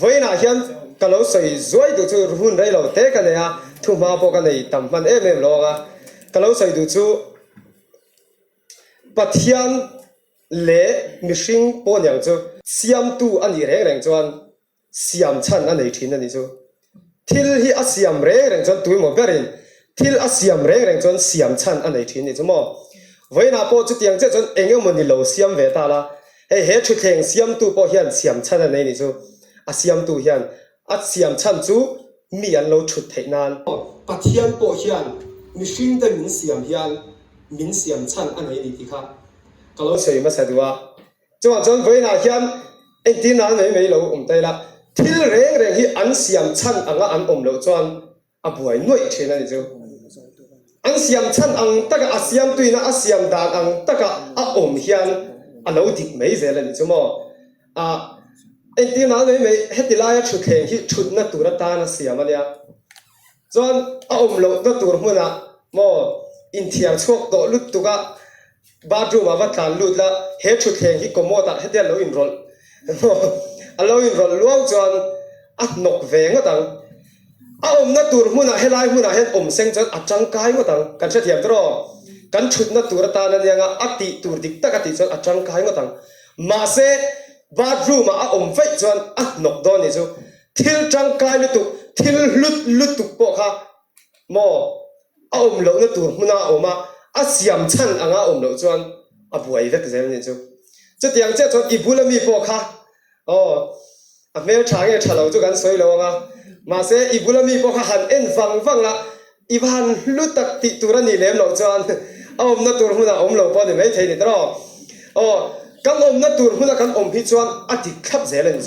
với na hiền cái lâu soi rồi tụ chú hun đây lâu té cái này à thu ma bộ cái này tầm phân em lo à cái lâu soi tụ chú bắt hiền lệ missing bộ nhàng chú xiêm tu anh ấy rèn chuan xiêm chân anh ấy chín anh ấy chú til hi a xiêm rèn chuan tuổi một bé til a xiêm rèn chuan xiêm chân anh ấy chín anh chú mò với na bộ chú tiếng chứ chuan anh em mình lâu xiêm về ta la hết chút thèn xiêm tu bộ hiền xiêm chân anh ấy chú a xiêm tu hiền a xiêm chân chú mi anh lâu chút thèn nan bắt hiền bộ hiền missing tên min xiêm hiền min xiêm chân anh ấy đi khác kalau saya masa dua, cuma với na hian anh tin anh mấy lâu tay la, til reng hi anh xiêm chân anh lâu chuan buổi nuôi trên này chứ, anh xiêm chân anh tất cả xiêm tuy na xiêm đàn anh tất cả hian lâu đi mấy giờ lên chứ mò, anh tin anh mấy hết đi lại chút thèn hi chút na tu ra ta na xiêm anh ya, chuan lâu na tu ra na mò in thiang chuộc độ lút tu ka bathroom mà tan lụt là hết chút thèn khi commode hết tiền lâu in roll, lâu in roll luang chuan nọc về ngó tang, na tur mu na helai mu na hết sinh chuan trăng kai ngó tang, kan sẽ thiam tro, kan chút na tur ta na yang ti tur dik ta ti chuan trăng kai ngó tang, mà se bathroom mà vei chuan nọc don ni chu, thil trăng kai lu tu, thil lut tu po kha, mo lâu na tur mu na mà xiêm chân anh lâu chuan buổi vét cái gì chứ chứ tiếng chứ cho ít bữa mi bỏ khá mấy tháng ngày lâu cho gan soi lâu mà sẽ ít bữa mi bỏ khá hẳn en vang là ít hẳn lúc tắc tị tu ra nhị lem lâu chuan nó tu ra lâu bao nhiêu mấy thế này đó căn nó tu ra căn hi chuan tị khắp gì lên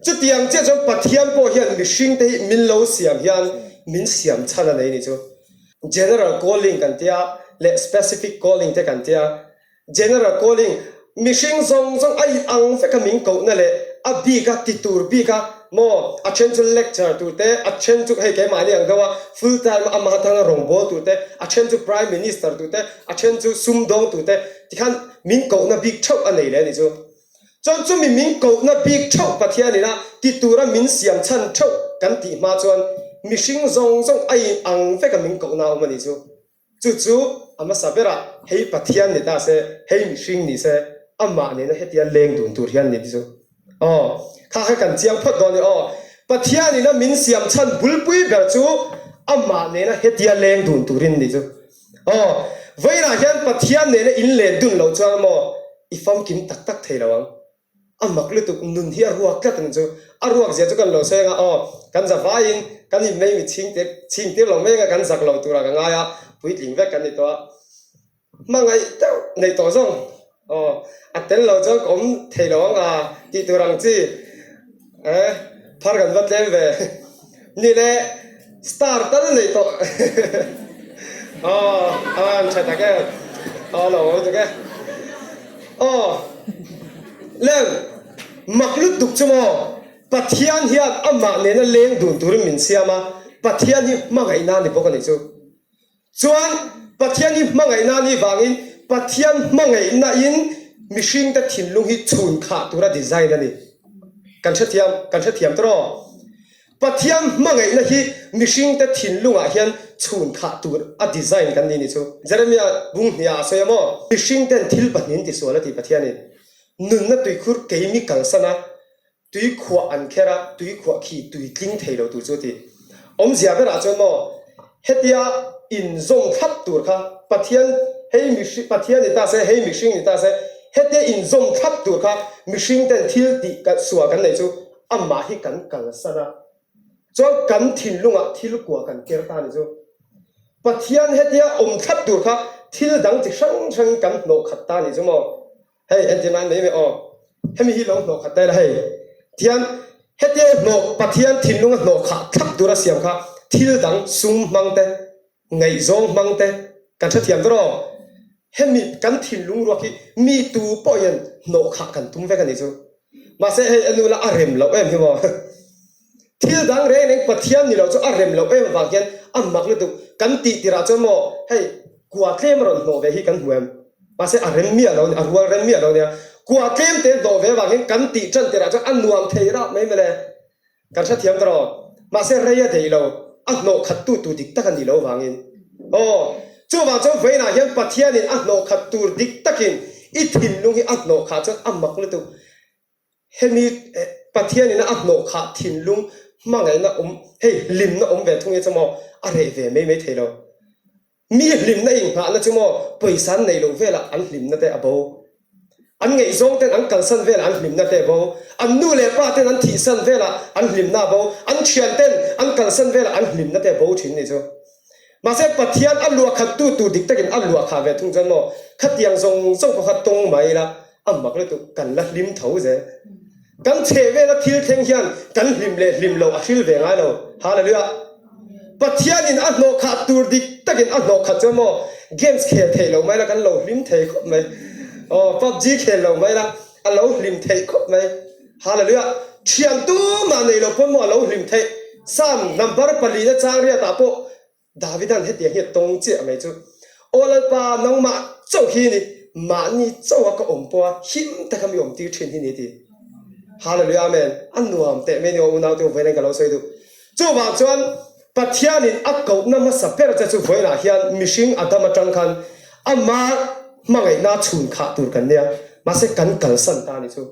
chứ tiếng chứ cho bắt hiền bỏ hiền bị sinh thế min lâu xiêm hiền min xiêm chân là này chứ general calling kan tia le specific calling te kan tia general calling mishing zong ai ang fe ka ming ko na le a bi ka titur bi ka mo attend to lecture tu te attend to he ke ma ni ang dawa full time ama thang rong bo tu te attend to prime minister tu te attend to sum dong tu te ti khan ming ko na big chok anei le ni chu chon chu mi ming ko na big chok pathia ni na titura min siam chan chok kan ti ma chuan mishing zong ai ang fe ka ming ko na ma ni chu chu ama sabera hei pathian ni ta se hei mishing ni se ama ne na hetia leng dun tur hian ni chu kha kan chiang phot don ni pathian ni na min siam chan bulpui ber chu ama ne na hetia leng dun turin ni chu veina hian pathian ne na in len dun lo chuan mo ifam kim tak tak thei lawang amak lu tu nun hi ruak ka tan chu aruak je chu kan lo se nga kan za vain kan ni mai mi ching te lo mai nga kan zak lo tura ka nga ya puit ling vek kan ni to mangai tau nei to zong atel lo chang kom thei lo nga ti turang chi phar kan vat lem ve ni le star tan nei to an cha ta ke lo to ke lem maklut duk chumo pathian hian ama ne na leng dun tur min siama pathian hi mangai na ni bokani chu chuan pathian hi mangai na ni wangin pathian mangai na in mishing ta thinlung hi chun kha tura design ani kan the thiam tro pathian mangai na hi mishing ta thinlung a hian chun kha tur a design kan ni chu jeremia bung nia soyamo mishing ten thil panin ti sola ti pathian ni nun na tui khur keimi kalsana tui khwa an khera tui khwa khi tui tling theilo tu chu ti zia bera chomo hetia in zong khat tur kha pathian hei mi pathian ni ta se hei mishing ni ta se hetia in zong khat tur kha mishing ten thil ti ka suwa kan nei chu amma hi kan kalsana cho kan thinlunga thil kwa kan kerta ni chu pathian hetia khat tur kha thil dang chi sang kan no khat ta ni chu mo hey antiman me hemi hi long no khatai la hey thian hete no pathian thinlung no kha thak dura siam kha thil dang sum mangte ngai zong mangte kan tha thiam dro hemi kan thinlung ro ki mi tu poyen no kha kan tum ve kan ni chu ma se hey anu la arem lo em hi mo thil dang re ning pathian ni lo chu arem lo em wa kian amak lu tu kan ti tira chu mo hey kwa tlem ron no ve hi kan huem masih arem mia lo arwal rem mia lo nia kwa kem te do ve wangin kan ti chan te ra cho an nuam thei ra mai mele กันชัดเทียมตลอดมาเสียระยะเดียวอันโนขัดตู้ดิกตะกันดีโลวางินโอ้จู่ว่าจู่เวน่าเห็นปัทยานินอันโนขัดตู้ดิกตะกินอีถิ่นลุงที่อันโนขาดจนอันมักเลยตัวเฮมีปัทยานินอันโนขาดถิ่นลุงมาไงนะเฮ้ยลิมนะเวทุ่งยังจะมออะไรเวไม่เทโลมีลิมนะอิงหานะจะมอไปสันในโลเวละอันลิมนะแต่อโบอันไงซงเต้นอันกันสันเวลอันลิมนะแต่โบอันนู่เลป้าเต้นอันที่สันเวลอันลิมนะโบอันเชียนเต้นอันกันสันเวลอันลิมนะแต่โบชินนี่จ้ะมาเสพปัทยานอันลัวขัดตู้ดิกตะกินอันลัวขาเวทุ่งจันโมขัดยังทรงพขัดตรงไหมละอันมักเลยตัวกันละลิมเท่าเจกันเชเวละทิลเทงยันกันลิมเลลิมโลอาชิลเวงไงโลฮาเลลูยาปัทยานินอันโนขัดตู้ดิกตะกินอันโนขัดจันโมเกมส์เขียนเทโลไหมละกันโลลิมเทก็ไหมโอ้พับจีเขียนโลไหมละอันโลลิมเทก็ไหมฮาเลลูยาเชียนตู้มาในโลพนโมโลลิมเทซ้ำนับบัรปลีนะจางเรียตาโปดาวิดันเฮ็ดอย่างเฮ็ดตรงเจ้าไม่จุโอลปาน้องมาเจ้าฮีนี่มานี่เจ้าก็อมปัวหิมแต่คำยมตีเทรนที่นี่ดีฮาเลลูยาเมนอันนัวมแต่ไม่เนียวอุณาตัวเวนังกับเราสวยดูจู่ว่าจวนปัทยานินอักเก่าน้ำมาสับเปรจะจู่เวน่าเฮียนมิชิงอัตมาจังคันอามาไงน่าชุนขาตูกันเนี่ยมาเสกันกันสันตานี่จู่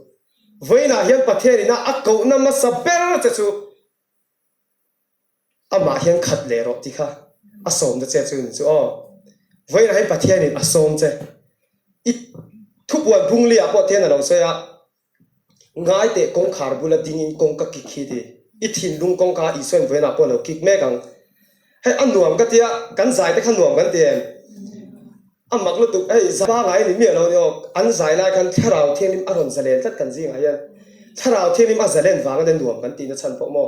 เวน่าเฮียนปัทยานินอักเก่าน้ำมาสับเปรจะจู่อามาเฮียนขัดเลรอติค่ะอาสมจะเจ้าจูนจูอ๋อไว้ให้ประเทศนี้อาสมเจ้าอีทุกวันพุ่งเลี้ยประเทศนั้นเราเสียง่ายแต่กงขาบุลดิ้งกงกักกิคิดีอีถิ่นลุงกงขาอีส่วนไว้น่ะพวกเราคิกแม่กังให้อันหน่วมกันเดียกันใจแต่ขันหน่วมกันเดียอันมักลุตุไอ้สบายไงนี่เมียเราเนี่ยอันใจไล่กันถ้าเราเที่ยงนิมอารมณ์เสลนทัดกันจริงไงยันถ้าเราเที่ยงนิมอาเสลนวางกันหน่วมกันตีนะฉันพอมอ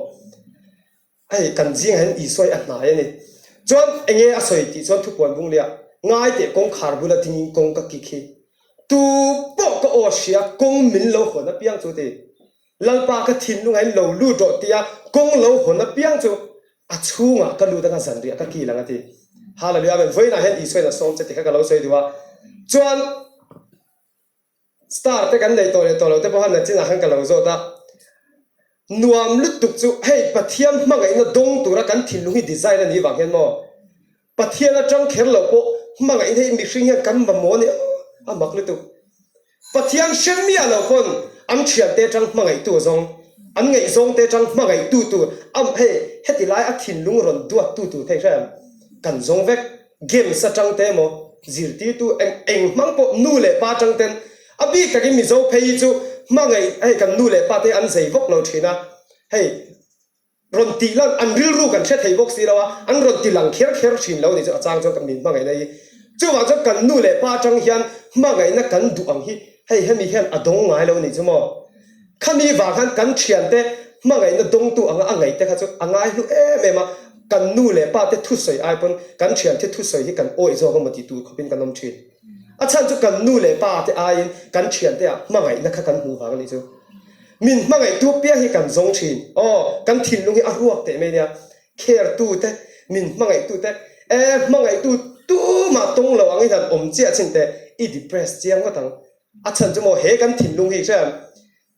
ไอ้กันจริงเห็นอีส่วนอันไหนนี่จนเองอาศัยที่จนทุกวันบุ้งเลียง่ายแต่กงขาบุลทิ้งกงกักกิคีตูปอกก็โอเชียกงมินโลหัวนับยังจูดีลังปากก็ทิ้งลุงให้โลลูดตียกงโลหัวนับยังจูอาชูงะก็รู้ตั้งแต่สันเรียก็กี่ลังทีฮาเลลูยาเป็นไฟน่าเห็นอีสวยน่ะสมจะติดกับเราสวยดีว่าจนสตาร์ทกันในตัวเราแต่พอหันจะน่าหันกับเราโจตานวมลุตุกจูให้ปะเทียมมังไงน่ะดงตัวละกันทิ้งลุงให้ดีไซน์นี่วางเห็นมั้ยปะเทียมละจังเขียนเราโปมังไงที่มีสิ่งอย่างกันบะโมเนี่ยอ่ะมักลุตุปะเทียมเชื่อมีอะไรคนอันเชียนเตจังมังไงตัวซองอันไงซองเตจังมังไงตัวอันเฮ้เฮ็ดไล่อัทิ้งลุงรอนตัวเท่าไหร่กันซองเวกเกมสัจจังเตมจิรตีตัวเองมังโปนู่เลยป้าจังเต็นอบีกับกิมิโซเพย์จูมังไงให้กันนู่เลยป้าเตอันใส่วกเราทีนะให้รอนตีลังอันรู้กันเช่นไทยวกสีเราอันรอนตีลังเขียร์ชินเราเนี่ยจะจ้างจงกันมินมังไงในจู่ว่าจะกันนู่เลยป้าจังเฮียนมังไงนักกันดูอังฮีให้มีเฮียนอดงไงเราเนี่ยจะมั้งข้ามีว่ากันเชียนเตมังไงนักดงตัวอังไงเตข้าจะอังไงรู้เมื่อมากันนู่เลยป้าเตทุสใส่ไอปนกันเชียนเตทุสใส่ที่กันโอ้ยจะก็มาติดตัวเขาเป็นกันน้ำชีอาจารย์จะกันนู่เลยป้าเตไอกันเชียนเตะมังไงนักกันหูฟังนี่จู่มินมังไงตัวเปียให้กันทรงชินอ๋อกันทิ้งลงให้อารวกเตะไม่เนี่ยเคร์ตัวเตะมินมังไงตัวเตะมังไงตัวมาตรงระหว่างที่ท่านอมเจ้าชินเตะอีดิเพรสเจียงก็ตั้งอาจารย์จะมองเฮกันทิ้งลงให้ใช่ไหม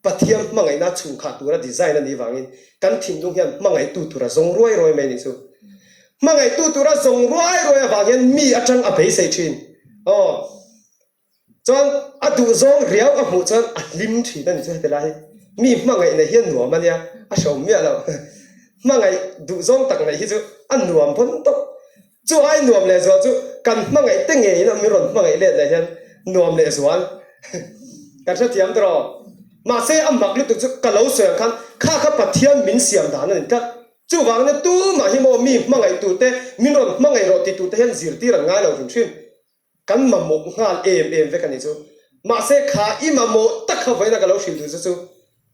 ปัทยมมังไงน่าชูขาตัวละดีไซน์นั่นนี่วางอินกันทิ้งลงให้มังไงตัวละทรงรวยไม่นี่สู้มังไงตัวละทรงรวยวางอินมีอาจารย์อภัยเสียชินอ๋อจนอดูทรงเรียวอหมูจนลิมชีนั่นนี่จะเป็นไรมีมังไงในเฮียนหนัวมันเนี่ยอาชมเมียเรามังไงดูซองตักไหนที่จูอันหนัวพ้นตกจูไอ้หนัวเลยจูกันมังไงตั้งไงนะมีรอนมังไงเล่นอะไรเฮียนหนัวเลยส่วนกันเทียมตลอดมาเสียอันมักลุตุจูกันเราเสียงคันข้าปัทเทียมมินเสียงด่านั่นก็จูวางเนี่ยตู้มาฮิโมมีมังไงตู้เตมีรอนมังไงรอติตู้เตเฮียนจิรตีรังไงเราจุนชิมกันมาหมกงานเอ็มเวกันนี่จูมาเสียขาอีมาโมตักเข้าไปนะกันเราชิมดูจู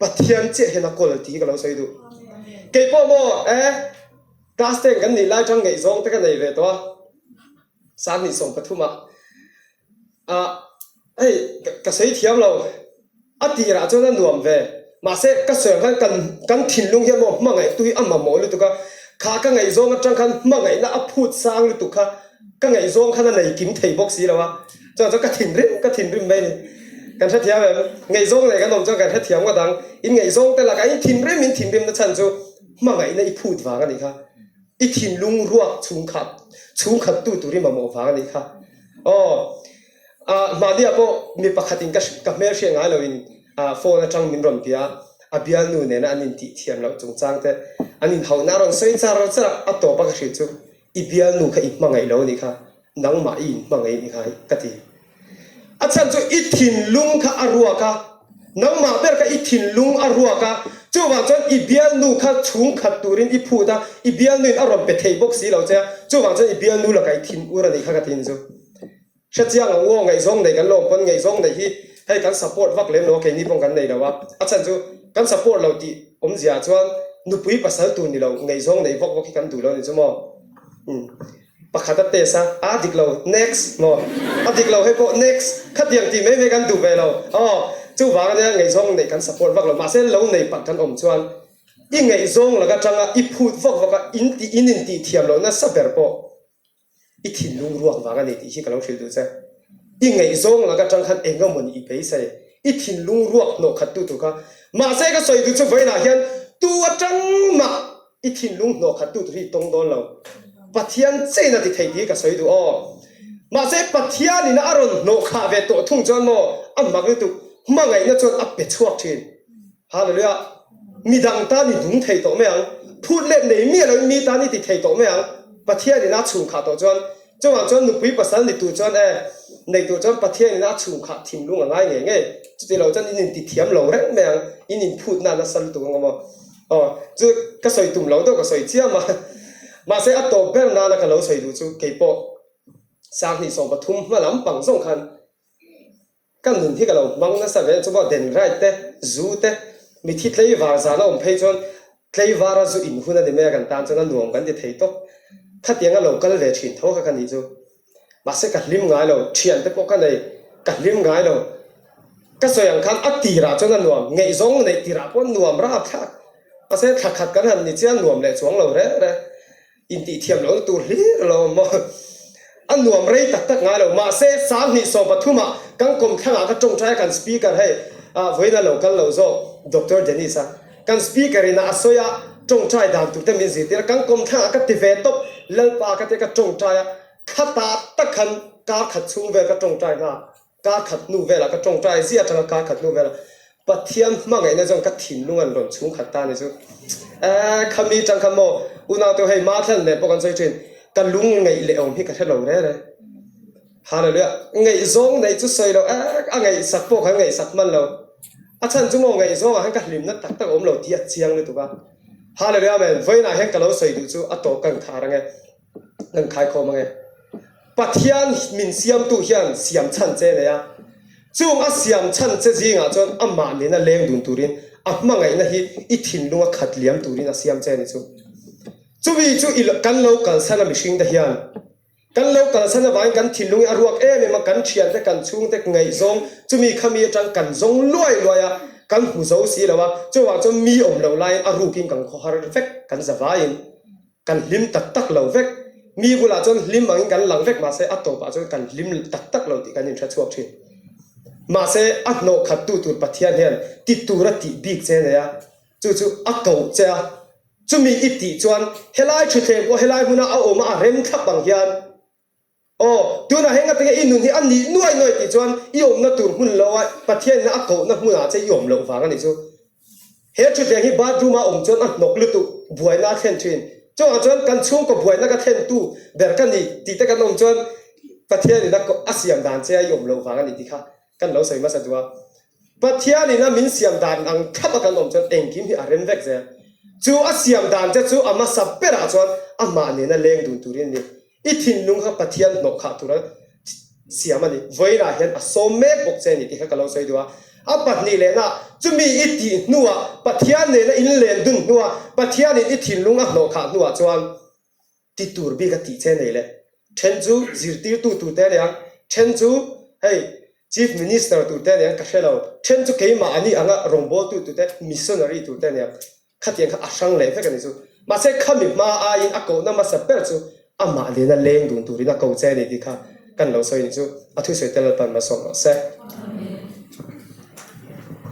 ปัทยันเจ้าเห็นนักกอลตีกันเราใส่ดูเก็บพ่อโมกาสเต็งกันนี่ไล่จังไงซองแต่กันไหนเวตัวสามนี่ส่งปฐุมกระใสเทียมเราอดีตจนนั้นหน่วมเวมาเสกกระเสือกกันถิ่นลุงเฮียโมมังไงตุยอัมมาโมเลยตุกะขากันไงซองจังคันมังไงน่าพูดสร้างเลยตุกะกันไงซองขนาดไหนกินไทยบ็อกซี่แล้ววะจะกระถิ่นริมไม่นี่ กันทัดเทียมไงซ่งเลยกันน้องเจ้ากันทัดเทียมก็ดังอินไงซ่งแต่ละกันอินทิมเรมินทิมเรมนั่นฉันจูมาไงนั่นอีพูดว่ากันนี่ค่ะอีทิมลุงรัวชุงขัดตู้ตุริมาโมว่ากันนี่ค่ะอ๋อมาเดียบมีปะขัดอินกับเมร์เชียงไงเราอินโฟนจังมินรำเปียอาบิอานูเนี่ยนะอันนี้ติเทียมเราจงจังแต่อันนี้เขาหน้าเราใส่จาเราจะอัตโตปะกระชิจูอีบิอานูค่ะอีมาไงเรานี่ค่ะนังมาอินมาไงนี่ค่ะกะทิอาจารย์จูอีทินลุงค่ะอารัวค่ะนังมาเบอร์ค่ะอีทินลุงอารัวค่ะจู่ว่าจนอีบิอานูค่ะชุงขัดตูรินอีพูดาอีบิอานูอารมณ์เป็นเทบอกสีเราจะจู่ว่าจนอีบิอานูละค่ะอีทินอุระนี่ค่ะกะทินจูชัดเจนว่าไงซ่งในกันลงคนไงซ่งในที่ให้กัน support วักเล่มโอเคนี่ป้องกันในแล้วว่าอาจารย์จูกัน support เราที่ผมจะชวนนุปุยภาษาตัวนี่เราไงซ่งในวักกันดูแล้วนี่จูมั้งปะขัดเตะซะดิกเรา next มั้งดิกเราให้พวก next ขัดอย่างที่ไม่กันดูไปเราอ๋อจู่ว่ากันเนี่ยไงซ่งในกัน support วักเรามาเส้นเราในปักกันชวนยิ่งไงซ่งแล้วก็จังอีพูดวักก็อินตีเทียมเราน่ะสับเปอร์ปออีถิ่นลุงรวงว่ากันนี่ที่กันเราชิลดูซะยิ่งไงซ่งแล้วก็จังคันเองก็มันอีไปใส่อีถิ่นลุงรวงโนขัดตู้ตัวก็มาเสก็สวยดูจะไว้หน่าเห็นตัวจังมาอีถิ่นลุงโนขัดตู้ที่ตรงโดนเราปัทยันเจน่ะที่ไทยดีก็สวยดูอ๋อมาเสปัทยันนี่นะอารมณ์โนขาเวตัวทุ่งจวนโมอันมากเลยตัวมาไงนะจวนอับเป็ดชวกชินฮาเลลูยามีดังตานี่ดุงไทยตัวไม่ยังพูดเล่นในมีอะไรมีตานี่ที่ไทยตัวไม่ยังปัทยันนี่นะชุงขาตัวจวนจังหวะจนนุบวิปัสสนาในตัวจนในตัวจนประเทศนี้น่าชูขาทิมลุงอะไรเงี้ยจุดเราจนอินติเทียมเราเร่งแมงอินพูดนั่นน่ะสั่นตัวงออ๋อจุดก็ใส่ตุ่มเราด้วยก็ใส่เทียมมาใส่อัตโตเบลนั่นก็เราใส่ดูจุดเก็บปอสร้างที่สองปฐุมมาลำปังส่งคันกันหนึ่งที่เราบังนั่นสักเรื่องจุดว่าเด่นไรเต้จูเต้มีที่เลยวาร์ซาเราเพย์จนเลยวาร์จูอินหุ่นนั่นเดี๋ยวแม่กันตามจนนั่นหน่วงกันเดี๋ยวเทโต้ถ้าเตียงเราก็เลยชินเท่ากันนี่จูมาเสกัดลิมง่ายเราเชียนแต่พวกกันเลยกัดลิมง่ายเราก็ส่วนอย่างคันอัตตีราจนนั่นหน่วงไงซงในตีราพวกหน่วงราบทักมาเสขัดกันหันนี่เจ้าหน่วงเลยช่วงเราเร่อินติเทียมเราตัวเลี้ยเรามาอันหน่วงเร่ตักง่ายเรามาเสสามนี่สองปฐุมกังกลมข้างหลังก็จงใจกันสปีกเกอร์ให้เวลาเรากันเราโซ่ดร.เดนิสกันสปีกเกอร์น่ะอสอยจงใจดังตุเตมินสิที่กังกลมข้างหลังก็ติเวตบเล่นปากก็เตก็จงใจขัดตาตะขันการขัดชูเวลก็จงใจนะการขัดนูเวลก็จงใจเสียจังการขัดนูเวลปะเทียมมาไงเนี่ยจงกัดถิ่นลุงอันหล่นชูขัดตาเนี่ยจูคำนี้จังคำโมอุณาตัวให้มาเท่าเนี่ยปกันใจจริงกันลุงไงเลี้ยวพี่กันเท่าเราเลยฮาเลลูยาไงซงในจุดใส่เราไงสักพวกไงสักมันเราอาจารย์จุโมไงซงให้กันลิมนั่นตักตะอมเราเทียเชียงเลยถูกปะฮาเลลูยาแม่ไว้น่าให้กันเราใส่ดูจูอัตโตกันขารังไงนั่งขายของมั้งไงปัทยันมินเสียมตู้เฮียนเสียมชันเจเนี่ยจู่อ่ะเสียมชันเจจริงอ่ะจนอ่ะมาเนี่ยน่ะเลี้ยงดุนตูรินอ่ะมังไงนะฮีอีถิ่นลุงอ่ะขัดเลี้ยงตูรินอ่ะเสียมเจนี่จู่วิจู่อีกันเรากันสนามชิงเดียนกันเรากันสนามวันกันถิ่นลุงอ่ะรัวเอ๋มันกันเชียนแต่กันชุ่งแต่ไงซงจู่มีขมีจังกันซงรวยอ่ะกันหูเจ้าสีแล้ววะจู่ว่าจะมีอมเราไล่อ่ะรูกินกันขอหาร์เฟกกันจะวายินกันลิมตักเราเฟกมีบุหรี่จนลิมมันกันหลังเวกมาเสอัตโตปะจนกันลิมตักเราติกันยินชัดชัวร์ชิมาเสอัตโนขัดตูปัทยันเห็นติดตูรติบิกเจเนี่ยจู่อักเกาเจ้าจู่มีอิติจวนเฮลัยชุดเทว่าเฮลัยมุนาเอาออกมาเร็มทับบางยันโอ้ตัวน่ะเฮงกันตั้งอินนุนที่อันนี้น้อยติจวนยอมน่ะตูหุ่นเราปัทยันน่ะอักเกาน่ะมุนาจะยอมเราฟังกันนี่จู่เฮชุดเทที่บาดรูมาองจนอันนกลุตุบวยน่าเข่นชินจงอาจารย์กันช่วงกับหวยนักเทนตู้เบิกกันนี่ตีแต่กันองจนประเทศนี้นักอาเซียนด่านเจ้ายมเราฟังกันนี่ที่ค่ะกันเราใส่มาสัตว์ว่าประเทศนี้นะมินเซียนด่านอังคับกันองจนเองกินที่อารินเวกเจ้จู่อาเซียนด่านเจ้าจู่อามาสับเปร่าจวนอามาเนี่ยนะเลี้ยงดูตุรินนี่อีทิ้งลุงเขาประเทศนกขาตุระเสียมันนี่ไว้ละเห็นอาสมเมกบกเจนี่ที่ค่ะกันเราใส่ดูว่าอาปัตนี่เลยนะจะมีอิตินัวปัทยานี่นะอินเลนดุนนัวปัทยานี่อิทินลุงอ่ะโนขานัวจวนติดตูร์บีกับติเจนี่เลยเชนจูจิรติร์ตูเตเนี่ยเชนจูเฮ้ย chief minister ตูเตเนี่ยก็เชลล์เชนจูเกี่ยมาอันนี้อ่ะรองบอลตูเต missionary ตูเตเนี่ยขัดยังข้าช่างเลยเพื่อนกันนี่จูมาเสกขมิมาอายินอ่ะกูน่ามาสับเปอร์จูอ่ะมาเรียนเลี้ยงดุนตูริน่ะกูเจนี่ที่ค่ะกันเราใส่นี่จูอ่ะทุกสิ่งเตลปันมาส่งเราเส